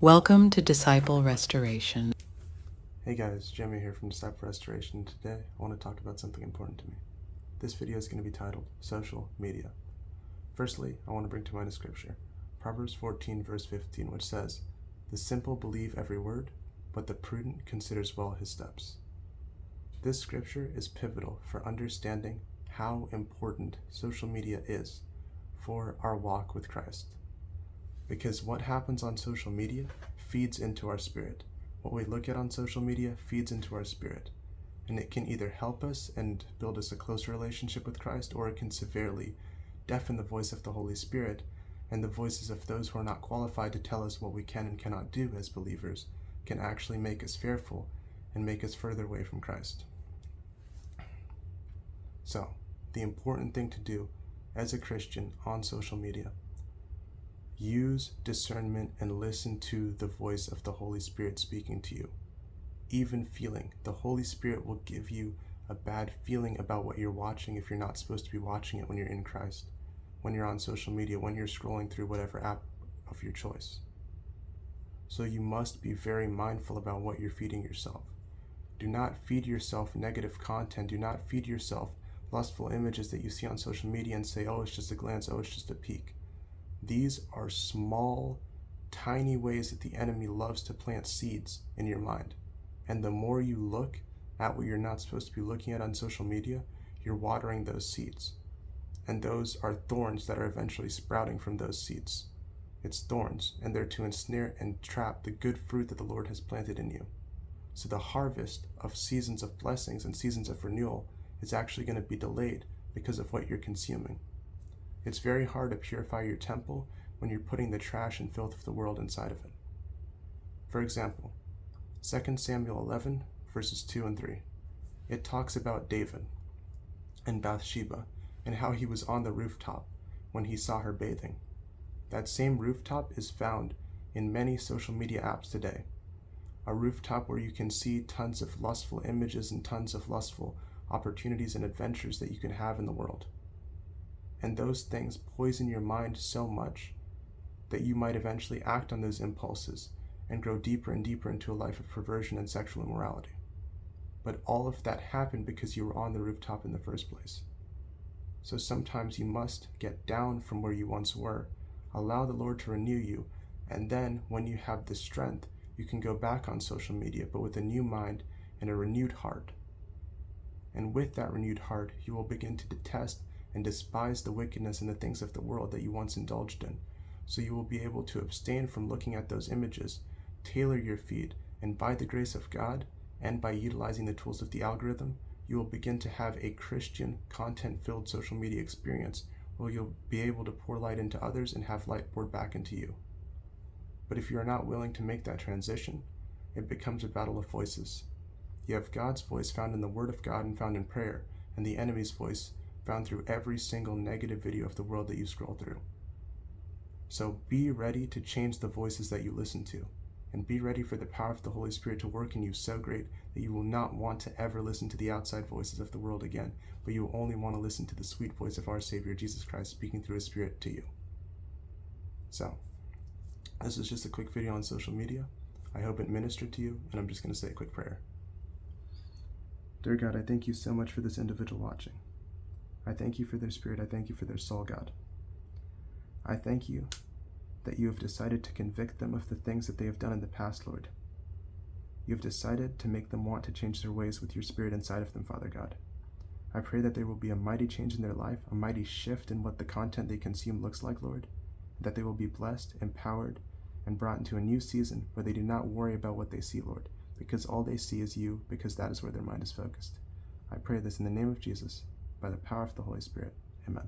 Welcome to Disciple Restoration. Hey guys, Jimmy here from Disciple Restoration. Today I want to talk about something important to me. This video is going to be titled Social Media. Firstly, I want to bring to mind a scripture, Proverbs 14 verse 15, which says, "The simple believe every word, but the prudent considers well his steps." This scripture is pivotal for understanding how important social media is for our walk with Christ. Because what happens on social media feeds into our spirit. What we look at on social media feeds into our spirit. And it can either help us and build us a closer relationship with Christ, or it can severely deafen the voice of the Holy Spirit and the voices of those who are not qualified to tell us what we can and cannot do as believers can actually make us fearful and make us further away from Christ. So, the important thing to do as a Christian on social media: use discernment and listen to the voice of the Holy Spirit speaking to you. Even feeling, the Holy Spirit will give you a bad feeling about what you're watching if you're not supposed to be watching it when you're in Christ, when you're on social media, when you're scrolling through whatever app of your choice. So you must be very mindful about what you're feeding yourself. Do not feed yourself negative content. Do not feed yourself lustful images that you see on social media and say, oh, it's just a glance, oh, it's just a peek. These are small, tiny ways that the enemy loves to plant seeds in your mind. And the more you look at what you're not supposed to be looking at on social media, you're watering those seeds. And those are thorns that are eventually sprouting from those seeds. It's thorns, and they're to ensnare and trap the good fruit that the Lord has planted in you. So the harvest of seasons of blessings and seasons of renewal is actually going to be delayed because of what you're consuming. It's very hard to purify your temple when you're putting the trash and filth of the world inside of it. For example, 2 Samuel 11 verses 2 and 3. It talks about David and Bathsheba and how he was on the rooftop when he saw her bathing. That same rooftop is found in many social media apps today. A rooftop where you can see tons of lustful images and tons of lustful opportunities and adventures that you can have in the world. And those things poison your mind so much that you might eventually act on those impulses and grow deeper and deeper into a life of perversion and sexual immorality. But all of that happened because you were on the rooftop in the first place. So sometimes you must get down from where you once were, allow the Lord to renew you, and then when you have the strength, you can go back on social media, but with a new mind and a renewed heart. And with that renewed heart, you will begin to detest and despise the wickedness and the things of the world that you once indulged in. So you will be able to abstain from looking at those images, tailor your feed, and by the grace of God, and by utilizing the tools of the algorithm, you will begin to have a Christian, content-filled social media experience where you'll be able to pour light into others and have light poured back into you. But if you are not willing to make that transition, it becomes a battle of voices. You have God's voice found in the Word of God and found in prayer, and the enemy's voice found through every single negative video of the world that you scroll through. So be ready to change the voices that you listen to, and be ready for the power of the Holy Spirit to work in you so great that you will not want to ever listen to the outside voices of the world again, but you will only want to listen to the sweet voice of our Savior Jesus Christ speaking through His Spirit to you. So, this is just a quick video on social media. I hope it ministered to you, and I'm just going to say a quick prayer. Dear God, I thank you so much for this individual watching. I thank you for their spirit. I thank you for their soul, God. I thank you that you have decided to convict them of the things that they have done in the past, Lord. You have decided to make them want to change their ways with your Spirit inside of them, Father God. I pray that there will be a mighty change in their life, a mighty shift in what the content they consume looks like, Lord, that they will be blessed, empowered, and brought into a new season where they do not worry about what they see, Lord, because all they see is you, because that is where their mind is focused. I pray this in the name of Jesus, by the power of the Holy Spirit. Amen.